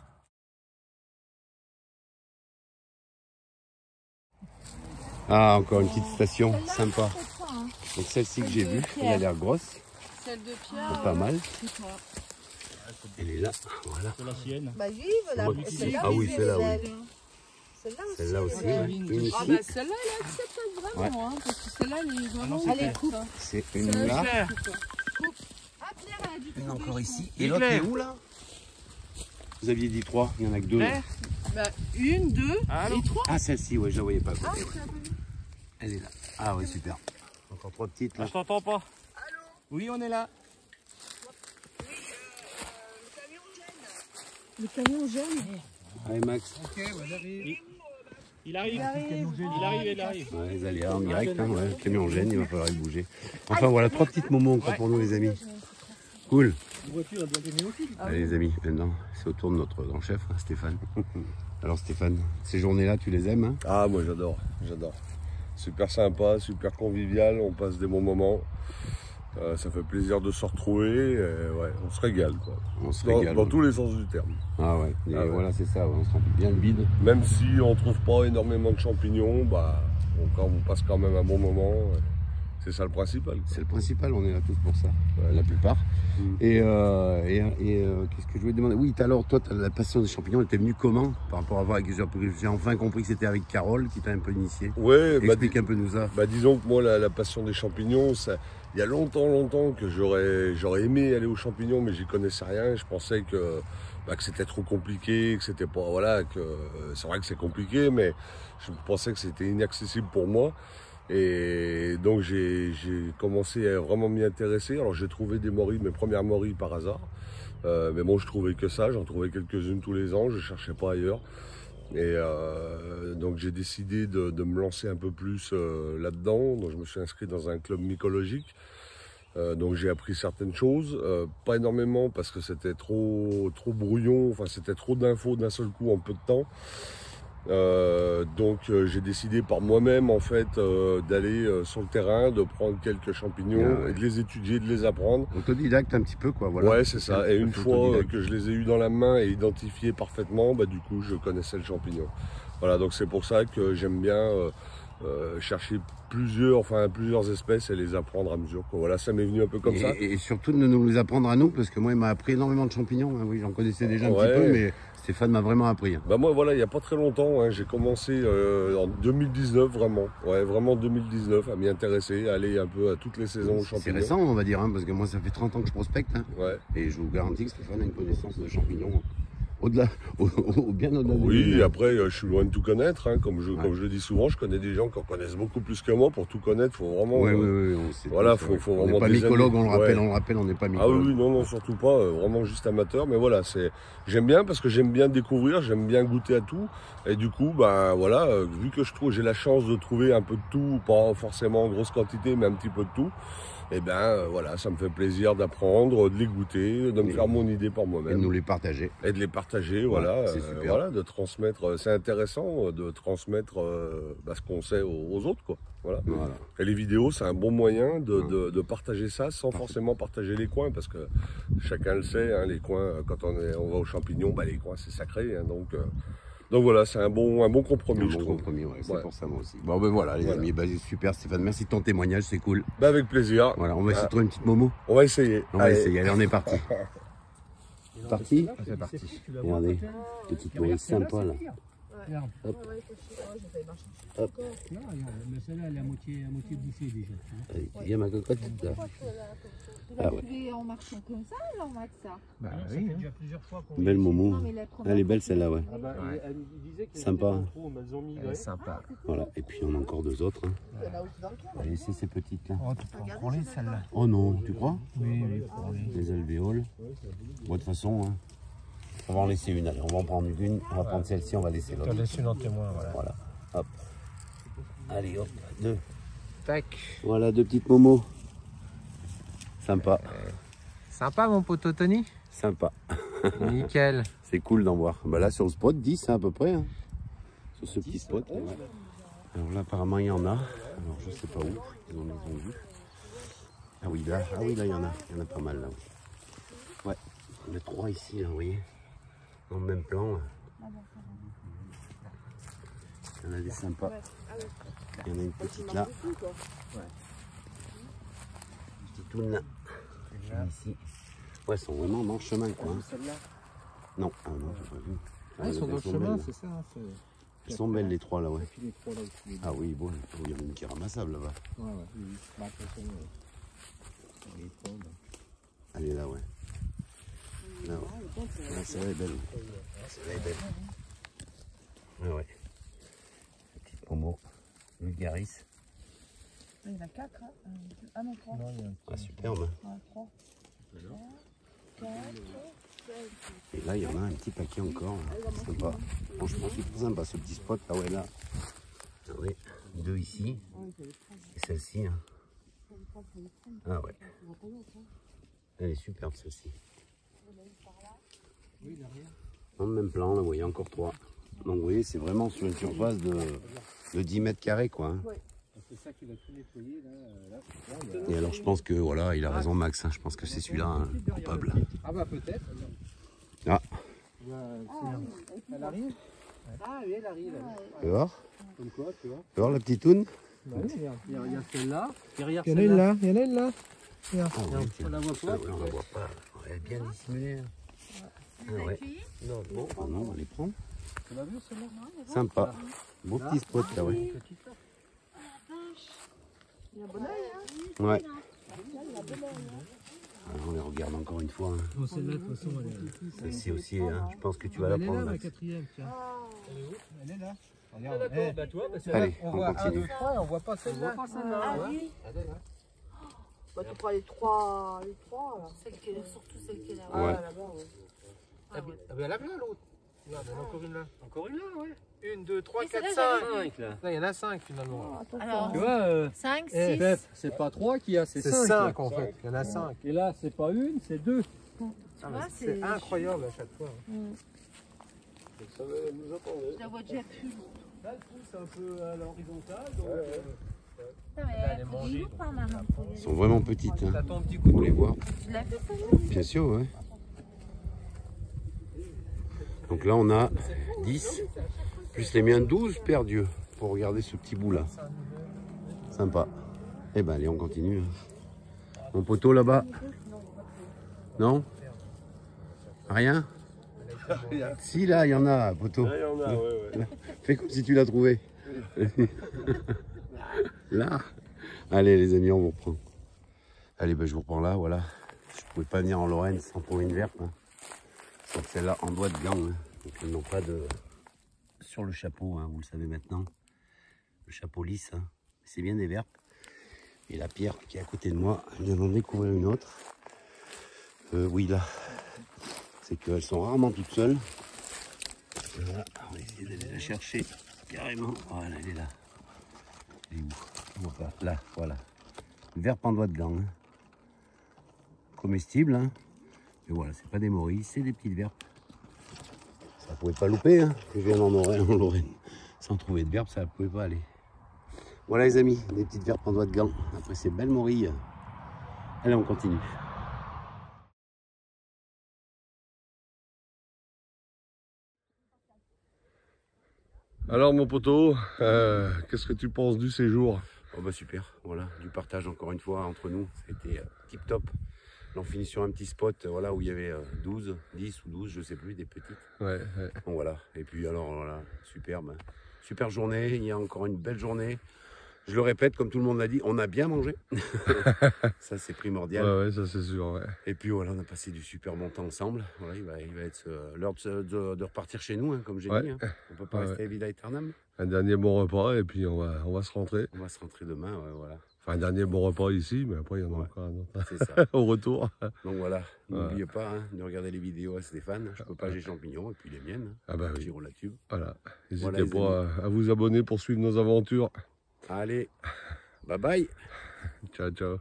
Ah, encore une petite station sympa. Donc celle-ci que j'ai vue, elle a l'air grosse. Celle de Pierre. Pas mal. Elle est là, voilà. C'est la sienne. Bah vive là. Ah oui, celle-là, oui. Celle-là aussi. Une ah bah celle-là, elle accepte vraiment, hein, parce que celle-là, elle est vraiment... Elle est coupe. C'est une là. Ah, Claire, elle a du Une encore ici. Et l'autre est où là? Vous aviez dit 3, il y en a que 2. Bah, 1, 2 et 3. Ah, celle-ci, ouais, je la voyais pas. Elle est là. Ah ouais, super. Encore 3 petites là. Je t'entends pas. Allô? Oui, on est là. Le camion gêne. Allez Max. Ok, ouais, j'arrive. Il arrive. Il arrive. Ouais, les aléas en direct, hein, ouais. Le camion gêne, il va falloir y bouger. Enfin voilà, 3 petites moments encore pour nous les amis. Cool. Allez les amis, maintenant c'est au tour de notre grand chef, hein, Stéphane. Alors Stéphane, ces journées-là, tu les aimes hein? Ah moi j'adore. Super sympa, super convivial, on passe des bons moments. Ça fait plaisir de se retrouver, ouais, on se régale quoi. On se régale. Dans tous les sens du terme. Ah ouais, et voilà c'est ça, on se remplit bien le bide. Même si on trouve pas énormément de champignons, bah on passe quand même un bon moment. C'est ça le principal. C'est le principal, on est là tous pour ça, la plupart. Et qu'est-ce que je voulais te demander? Oui, alors toi, la passion des champignons, elle t'est venue comment par rapport à voir avec... J'ai enfin compris que c'était avec Carole qui t'a un peu initié. Ouais, explique un peu nous ça. Disons que moi, la passion des champignons, il y a longtemps que j'aurais aimé aller aux champignons, mais j'y connaissais rien. Je pensais que c'était trop compliqué, que c'était pas... Voilà, c'est vrai que c'est compliqué, mais je pensais que c'était inaccessible pour moi. Et donc j'ai commencé à vraiment m'y intéresser. Alors j'ai trouvé des morilles, mes premières morilles par hasard. Mais bon, je trouvais que ça, j'en trouvais quelques-unes tous les ans, je cherchais pas ailleurs. Et donc j'ai décidé de me lancer un peu plus là-dedans. Donc je me suis inscrit dans un club mycologique. Donc j'ai appris certaines choses, pas énormément parce que c'était trop brouillon, enfin c'était trop d'infos d'un seul coup en peu de temps. Donc j'ai décidé par moi-même en fait d'aller sur le terrain, de prendre quelques champignons et de les étudier, de les apprendre. Autodidacte un petit peu quoi, voilà. Ouais, c'est ça. Et une fois que je les ai eus dans la main et identifiés parfaitement, du coup je connaissais le champignon. Voilà, donc c'est pour ça que j'aime bien chercher plusieurs espèces et les apprendre à mesure. Voilà, ça m'est venu un peu comme ça. Et surtout de nous les apprendre à nous, parce que moi il m'a appris énormément de champignons. Oui, j'en connaissais déjà un petit peu, mais Stéphane m'a vraiment appris. Moi, voilà, il n'y a pas très longtemps, j'ai commencé en 2019, vraiment. Ouais, vraiment 2019, à m'y intéresser, à aller un peu à toutes les saisons aux champignons. C'est récent, on va dire, parce que moi, ça fait 30 ans que je prospecte. Et je vous garantis que Stéphane a une connaissance de champignons au-delà, bien au-delà. Oui, après, je suis loin de tout connaître. Comme je le dis souvent, je connais des gens qui en connaissent beaucoup plus que moi. Pour tout connaître, il faut vraiment... Voilà, faut vraiment... On n'est pas mycologue, on le rappelle, on n'est pas mycologue. Ah oui, non, surtout pas, vraiment juste amateur. Mais voilà, j'aime bien parce que j'aime bien découvrir, j'aime bien goûter à tout. Et du coup, voilà, vu que j'ai la chance de trouver un peu de tout, pas forcément en grosse quantité, mais un petit peu de tout, et voilà, ça me fait plaisir d'apprendre, de les goûter, de me faire mon idée par moi-même. Et de nous les partager. Et de les partager, voilà. Voilà, de transmettre. C'est intéressant de transmettre ce qu'on sait aux autres, quoi. Voilà. Et les vidéos, c'est un bon moyen de partager ça sans forcément partager les coins, parce que chacun le sait, les coins, quand on va aux champignons, les coins, c'est sacré. Donc voilà, c'est un bon compromis, je trouve. C'est pour ça moi aussi. Bon voilà les amis, super Stéphane, merci de ton témoignage, c'est cool. Avec plaisir. Voilà, on va essayer de trouver une petite momo. On va essayer. Allez, on est parti. Parti. C'est parti. Regardez, petite morille sympa là. Hop. Hop. Non, mais celle-là, elle est à moitié bouffée déjà. Allez, viens ma cocotte là. Ah ouais. En marchant comme ça, alors Max, ça. Oui, déjà plusieurs fois qu'on... Belle momo. Elle est belle celle-là, ouais. Elle disait que sympa. Elle est sympa. Voilà, et puis on a encore deux autres. On va laisser ces petites là. Oh, tu peux en prendre celle-là. Oh non, tu crois? Oui, pour les alvéoles. Bon, de toute façon, on va en laisser une. Allez, on va en prendre une. On va prendre celle-ci, on va laisser l'autre. On laisse une en témoin, voilà. Hop. Allez, hop, deux. Tac. Voilà, deux petites momos. Sympa. Sympa, mon poteau Tony. Sympa. Nickel. C'est cool d'en voir. Là, sur le spot, 10 à peu près. Sur ce petit spot. Alors là, apparemment, il y en a. Alors, je sais pas où. Ils ont vu. Ah oui, là, il y en a. Il y en a pas mal, là. Ouais. On a 3 ici, là, vous voyez. Dans le même plan. Là. Il y en a des sympas. Il y en a une petite là. Petite toune là. Ici. Ouais, elles sont vraiment dans le chemin, quoi. Non, non, j'ai pas vu. Elles sont dans le chemin, c'est ça. Elles sont belles les 3 là, ouais. Ah oui, bon, il y en a une qui est ramassable là-bas. Elle est là, ouais. Là, ouais. Celle-là est belle. Celle-là est belle. Ah ouais. Petite promo. Vulgaris. Il y en a 4, hein. Ah non, 3. Ah, superbe. 3. 4, 5. Et là, il y en a un petit paquet encore. Sympa. Franchement, c'est très sympa ce petit spot. Ah ouais, là. Regardez, 2 ici. Et celle-ci. Hein. Ah ouais. Elle est superbe celle-ci. Dans le même plan, là, vous voyez encore 3. Donc vous voyez, c'est vraiment sur une surface de 10 mètres carrés, quoi. Hein. C'est ça qu'il a tout nettoyé là. Et alors je pense que voilà, il a raison Max, hein. Je pense que c'est celui-là coupable. Ah bah peut-être. Ah. Elle arrive. Ah oui, elle arrive. Tu vois? Comme quoi, tu vois? Tu vois la petite toune? Bah oui, regarde, il y a celle-là, derrière Il y en a une là, il y en a une là. Regarde. Ah, ouais, on la voit pas. on la voit pas. Elle est bien dissimulée. Ah, ouais. Non, bon, non, on va les prendre. Tu l'as vu celle-là? Sympa. Beau petit spot là, ouais. Il a bon oeil, hein? Ouais. Alors, on les regarde encore une fois. Hein. Non, celle-là, de toute façon, Celle-ci aussi, hein. Je pense que tu vas la prendre. Elle est là, ma Max. quatrième, tiens. Elle est là. Ah, d'accord, bah toi, parce que Allez, On on voit 1, continue. 2, 3 et on voit pas celle-là. Ah oui. Elle est là. Bah, tu prends les trois là. Surtout celle qui est là. Ouais. là-bas, ouais. Ah ben elle a bien l'autre. Regarde, il y en a encore une là. Encore une là, ouais. 1, 2, 3, Oui, 4, celle-là, 5. 5 là. Là, il y en a 5 finalement. Alors, Tu vois, 5, 6. Pep, c'est pas 3 qu'il y a, c'est C'est 5. 5 en fait. Il y en a 5. Et là, c'est pas une, c'est 2. C'est incroyable à chaque fois. Ça va nous attendre. Je la vois déjà plus. Là, le pouce un peu à l'horizontale. Non, mais elle faut du lourd par maintenant. Elles sont vraiment petites, hein. T'as ton petit Pour couteau. les voir. Je l'ai fait. Bien sûr, ouais. Donc là, on a 10, plus les miens 12 perdus pour regarder ce petit bout là. Sympa. Eh ben allez, on continue. Mon poteau là-bas. Non? Rien? Si, là, il y en a, poteau. Là, il y en a, ouais. Fais comme si tu l'as trouvé. Là. Allez, les amis, on vous reprend. Allez, ben, je vous reprends là, voilà. Je pouvais pas venir en Lorraine sans trouver une verpe. Hein. Donc celle-là en doigt de gland. Hein. Donc elles n'ont pas de... Sur le chapeau, hein, vous le savez maintenant. Le chapeau lisse. Hein. C'est bien des verpes. Et la pierre qui est à côté de moi, vient d'en découvrir une autre. Oui, là. C'est qu'elles sont rarement toutes seules. Voilà, on va essayer d'aller la chercher carrément. Voilà, elle est là. Elle est où? On voit pas. Là, voilà. Verpe en doigt de gland. Hein. Comestible. Hein. Mais voilà, c'est pas des morilles, c'est des petites verpes. Ça pouvait pas louper, hein, que je viens en Lorraine. Sans trouver de verpes, ça pouvait pas aller. Voilà les amis, des petites verpes en doigt de gland. Après ces belles morilles. Allez, on continue. Alors mon poteau, qu'est-ce que tu penses du séjour? Oh bah super, voilà, du partage encore une fois entre nous, c'était tip top. Là, on finit sur un petit spot voilà, où il y avait 12, 10 ou 12, je sais plus, des petites. Ouais. Bon voilà, et puis alors voilà, superbe. Super journée, il y a encore une belle journée. Je le répète, comme tout le monde l'a dit, on a bien mangé. Ça c'est primordial. Ouais, ça c'est sûr. Ouais. Et puis voilà, on a passé du super bon temps ensemble. Voilà, il va être l'heure de repartir chez nous, hein, comme j'ai dit. Hein. On ne peut pas rester à Villa Aeternam. Un dernier bon repas et puis on va se rentrer. On va se rentrer demain, ouais, voilà. Enfin, un dernier bon repas ici, mais après il y en a encore un autre. C'est ça. Au retour. Donc voilà, n'oubliez pas hein, de regarder les vidéos à Stéphane. Je peux pas, j'ai champignons et puis les miennes. Hein. Ah bah oui. Giro la tube. Voilà. Voilà, N'hésitez pas à vous abonner pour suivre nos aventures. Allez, bye bye. Ciao, ciao.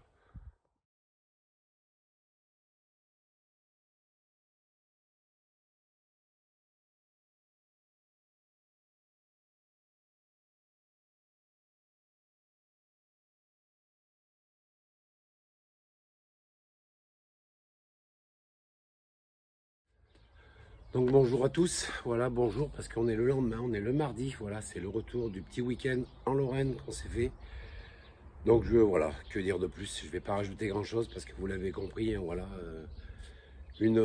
Donc bonjour à tous, voilà bonjour parce qu'on est le lendemain, on est le mardi, voilà c'est le retour du petit week-end en Lorraine qu'on s'est fait. Donc voilà, que dire de plus, je ne vais pas rajouter grand chose parce que vous l'avez compris, hein, voilà, une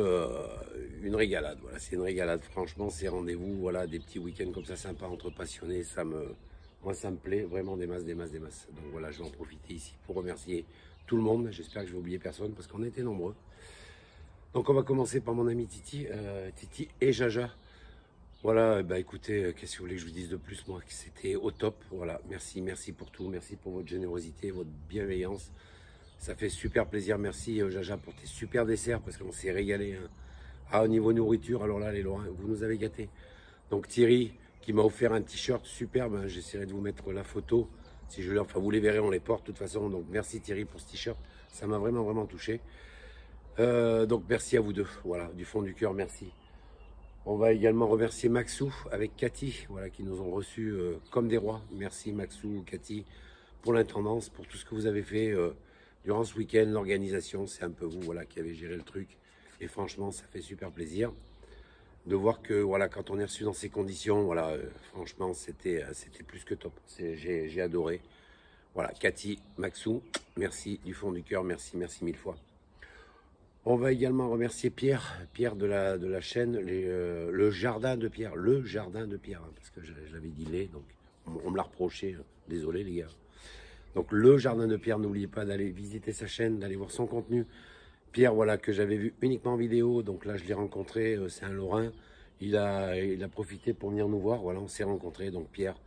régalade, voilà c'est une régalade, franchement c'est rendez-vous, voilà des petits week-ends comme ça sympas entre passionnés, moi ça me plaît vraiment des masses. Donc voilà, je vais en profiter ici pour remercier tout le monde, j'espère que je vais oublier personne parce qu'on était nombreux. Donc on va commencer par mon ami Titi et Jaja. Voilà, bah écoutez, qu'est-ce que vous voulez que je vous dise de plus, moi, c'était au top. Voilà, merci pour tout, merci pour votre générosité, votre bienveillance. Ça fait super plaisir, merci Jaja pour tes super desserts, parce qu'on s'est régalé. Hein. Ah, au niveau nourriture, alors là, les Lorrains, vous nous avez gâtés. Donc Thierry, qui m'a offert un t-shirt superbe, hein, j'essaierai de vous mettre la photo. Si je enfin, vous les verrez, on les porte de toute façon. Donc merci Thierry pour ce t-shirt, ça m'a vraiment touché. Donc merci à vous deux, voilà, du fond du cœur, merci. On va également remercier Maxou avec Cathy, voilà, qui nous ont reçus comme des rois. Merci Maxou, Cathy, pour l'intendance, pour tout ce que vous avez fait durant ce week-end, l'organisation, c'est un peu vous, voilà, qui avez géré le truc. Et franchement, ça fait super plaisir de voir que, voilà, quand on est reçu dans ces conditions, voilà, franchement, c'était plus que top. J'ai adoré. Voilà, Cathy, Maxou, merci du fond du cœur, merci, merci mille fois. On va également remercier Pierre de la chaîne, le jardin de Pierre, hein, parce que je l'avais dit donc on me l'a reproché, désolé les gars. Donc le jardin de Pierre, n'oubliez pas d'aller visiter sa chaîne, d'aller voir son contenu. Pierre, voilà, que j'avais vu uniquement en vidéo, donc là je l'ai rencontré, c'est un Lorrain, il a profité pour venir nous voir, voilà, on s'est rencontrés, donc Pierre,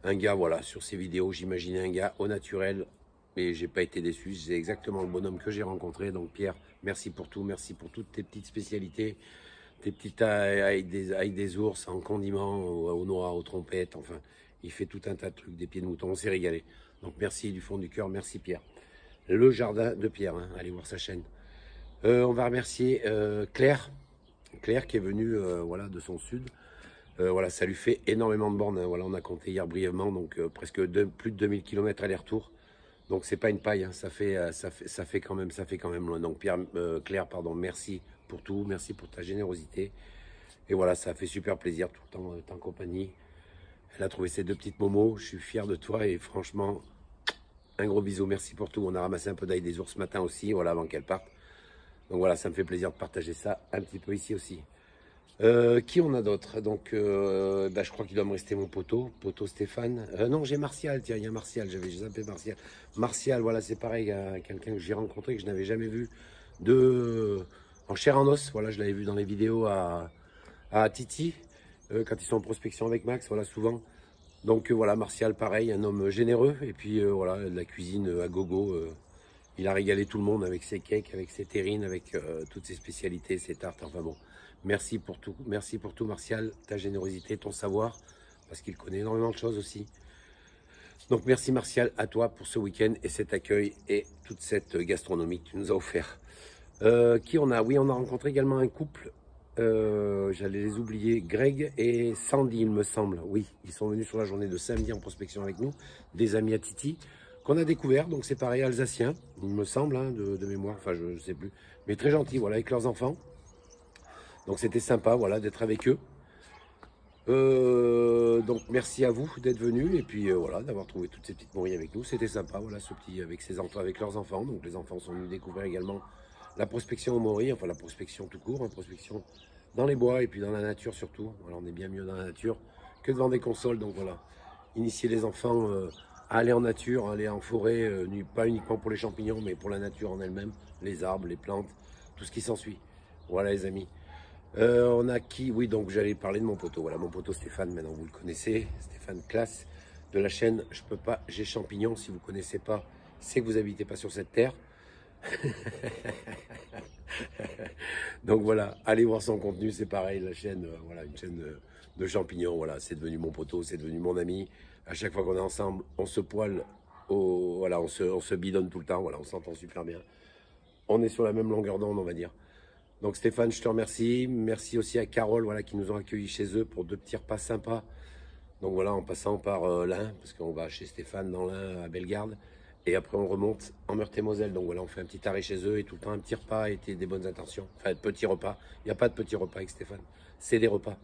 un gars, voilà, sur ses vidéos, j'imaginais un gars au naturel, mais j'ai pas été déçu, c'est exactement le bonhomme que j'ai rencontré, donc Pierre, merci pour tout, merci pour toutes tes petites spécialités, tes petites avec des ours en condiments, au noix, aux trompettes, enfin, il fait tout un tas de trucs, des pieds de mouton, on s'est régalé. Donc merci du fond du cœur, merci Pierre. Le jardin de Pierre, hein, allez voir sa chaîne. On va remercier Claire qui est venue voilà, de son sud. Voilà, ça lui fait énormément de bornes, hein. Voilà, on a compté hier brièvement, donc presque plus de 2000 km aller-retour. Donc c'est pas une paille, hein, ça fait quand même loin. Donc Claire, pardon, merci pour tout, merci pour ta générosité. Et voilà, ça fait super plaisir tout le temps en compagnie. Elle a trouvé ses 2 petites momos, je suis fier de toi et franchement, un gros bisou, merci pour tout. On a ramassé un peu d'ail des ours ce matin aussi, voilà, avant qu'elle parte. Donc voilà, ça me fait plaisir de partager ça un petit peu ici aussi. Qui on a d'autres? Donc, je crois qu'il doit me rester mon poteau Stéphane. Non, j'ai Martial, tiens, il y a Martial, j'avais zappé Martial. Martial, voilà, c'est pareil, quelqu'un que j'ai rencontré, que je n'avais jamais vu en chair en os. Voilà, je l'avais vu dans les vidéos à Titi. Quand ils sont en prospection avec Max, voilà, souvent. Donc voilà, Martial, pareil, un homme généreux, et puis voilà, de la cuisine à gogo. Il a régalé tout le monde avec ses cakes, avec ses terrines, avec toutes ses spécialités, ses tartes, enfin bon. Merci pour tout Martial, ta générosité, ton savoir, parce qu'il connaît énormément de choses aussi. Donc merci Martial, à toi pour ce week-end et cet accueil et toute cette gastronomie que tu nous as offert. Qui on a? Oui, on a rencontré également un couple. J'allais les oublier, Greg et Sandy, il me semble. Oui, ils sont venus sur la journée de samedi en prospection avec nous, des amis à Titi, qu'on a découvert. Donc c'est pareil, alsacien, il me semble, hein, de mémoire, enfin je ne sais plus. Mais très gentil, voilà, avec leurs enfants. Donc c'était sympa, voilà, d'être avec eux. Donc merci à vous d'être venus et puis voilà, d'avoir trouvé toutes ces petites morilles avec nous. C'était sympa, voilà, ce petit avec ses enfants, avec leurs enfants. Donc les enfants sont venus découvrir également la prospection aux morilles, enfin la prospection tout court, hein, prospection dans les bois et puis dans la nature surtout. Voilà, on est bien mieux dans la nature que devant des consoles. Donc voilà, initier les enfants à aller en nature, à aller en forêt, pas uniquement pour les champignons, mais pour la nature en elle-même, les arbres, les plantes, tout ce qui s'ensuit. Voilà les amis. On a qui? Oui, donc j'allais parler de mon poteau. Voilà, mon poteau Stéphane, maintenant vous le connaissez. Stéphane Classe de la chaîne Je peux pas, j'ai champignons. Si vous ne connaissez pas, c'est que vous n'habitez pas sur cette terre. Donc voilà, allez voir son contenu, c'est pareil, la chaîne, voilà, une chaîne de champignons. Voilà, c'est devenu mon poteau, c'est devenu mon ami. À chaque fois qu'on est ensemble, on se poile, voilà, on se bidonne tout le temps. Voilà, on s'entend super bien. On est sur la même longueur d'onde, on va dire. Donc Stéphane, je te remercie. Merci aussi à Carole, voilà, qui nous ont accueillis chez eux pour 2 petits repas sympas. Donc voilà, en passant par l'Ain, parce qu'on va chez Stéphane dans l'Ain à Bellegarde. Et après on remonte en Meurthe-et-Moselle. Donc voilà, on fait un petit arrêt chez eux et tout le temps un petit repas et des bonnes intentions. Enfin, petit repas. Il n'y a pas de petit repas avec Stéphane. C'est des repas.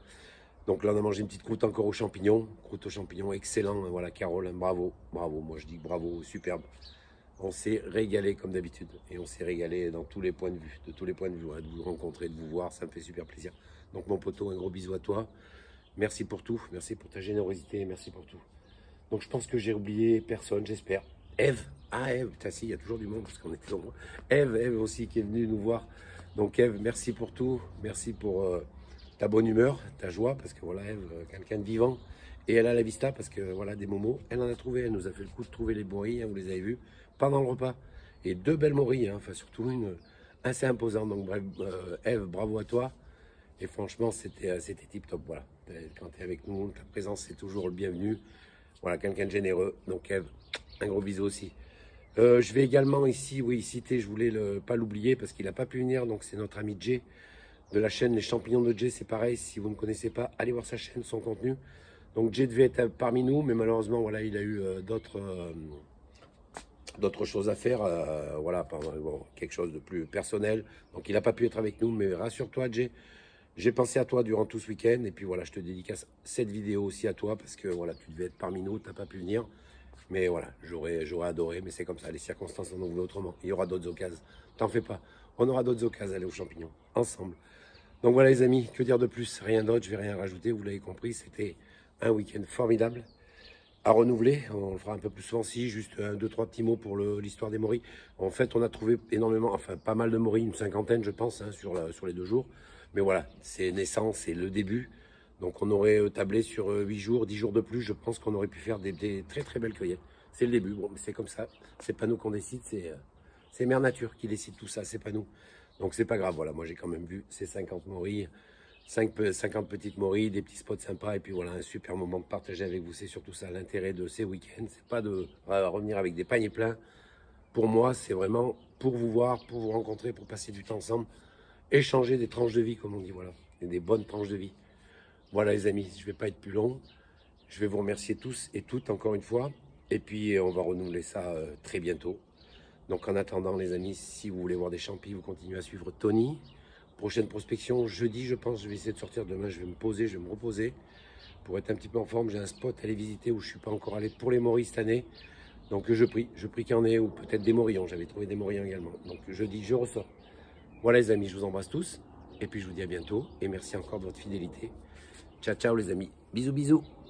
Donc là, on a mangé une petite croûte encore aux champignons. Croûte aux champignons, excellent. Voilà, Carole, bravo. Bravo, moi je dis bravo, superbe. On s'est régalé comme d'habitude et on s'est régalé dans tous les points de vue, de tous les points de vue, de vous rencontrer, de vous voir, ça me fait super plaisir. Donc mon poteau, un gros bisou à toi. Merci pour tout, merci pour ta générosité, merci pour tout. Donc je pense que j'ai oublié personne, j'espère. Eve, Eve, putain si, il y a toujours du monde parce qu'on était nombreux. Eve aussi qui est venue nous voir. Donc Eve, merci pour tout, merci pour ta bonne humeur, ta joie, parce que voilà, Eve, quelqu'un de vivant. Et elle a la vista parce que voilà, des momos, elle en a trouvé, elle nous a fait le coup de trouver les morilles, hein, vous les avez vus, pendant le repas. Et 2 belles morilles, hein, enfin surtout une assez imposante. Donc bref, Eve, bravo à toi. Et franchement, c'était tip top, voilà. Quand tu es avec nous, ta présence c'est toujours le bienvenu. Voilà, quelqu'un de généreux. Donc Eve, un gros bisou aussi. Je vais également ici, oui, citer, je voulais pas l'oublier parce qu'il n'a pas pu venir, donc c'est notre ami Jay de la chaîne Les Champignons de Jay, c'est pareil, si vous ne connaissez pas, allez voir sa chaîne, son contenu. Donc Jay devait être parmi nous, mais malheureusement, voilà, il a eu d'autres choses à faire, voilà, bon, quelque chose de plus personnel. Donc il n'a pas pu être avec nous, mais rassure-toi Jay, j'ai pensé à toi durant tout ce week-end, et puis voilà, je te dédicace cette vidéo aussi à toi, parce que voilà, tu devais être parmi nous, tu n'as pas pu venir. Mais voilà, j'aurais adoré, mais c'est comme ça, les circonstances en ont voulu autrement. Il y aura d'autres occasions, t'en fais pas. On aura d'autres occasions à aller aux champignons, ensemble. Donc voilà les amis, que dire de plus? Rien d'autre, je vais rien rajouter, vous l'avez compris, c'était un week-end formidable à renouveler. On le fera un peu plus souvent si, juste 2-3 petits mots pour l'histoire des moris. En fait, on a trouvé énormément, enfin pas mal de moris, une cinquantaine je pense, hein, sur les 2 jours. Mais voilà, c'est naissant, c'est le début. Donc on aurait tablé sur 8 jours, 10 jours de plus, je pense qu'on aurait pu faire des très très belles cueillettes. C'est le début, bon, c'est comme ça, c'est pas nous qu'on décide, c'est Mère Nature qui décide tout ça, c'est pas nous. Donc c'est pas grave, voilà, moi j'ai quand même vu ces 50 morilles, 50 petites morilles, des petits spots sympas, et puis voilà, un super moment de partager avec vous, c'est surtout ça, l'intérêt de ces week-ends, c'est pas de revenir avec des paniers pleins. Pour moi, c'est vraiment pour vous voir, pour vous rencontrer, pour passer du temps ensemble, échanger des tranches de vie, comme on dit, voilà, et des bonnes tranches de vie. Voilà les amis, je ne vais pas être plus long. Je vais vous remercier tous et toutes encore une fois. Et puis on va renouveler ça très bientôt. Donc en attendant les amis, si vous voulez voir des champis, vous continuez à suivre Tony. Prochaine prospection jeudi je pense. Je vais essayer de sortir demain, je vais me poser, je vais me reposer. Pour être un petit peu en forme, j'ai un spot à aller visiter où je ne suis pas encore allé pour les morilles cette année. Donc je prie qu'il y en ait, ou peut-être des morillons. J'avais trouvé des morillons également. Donc jeudi je ressors. Voilà les amis, je vous embrasse tous. Et puis je vous dis à bientôt. Et merci encore de votre fidélité. Ciao, ciao les amis. Bisous, bisous.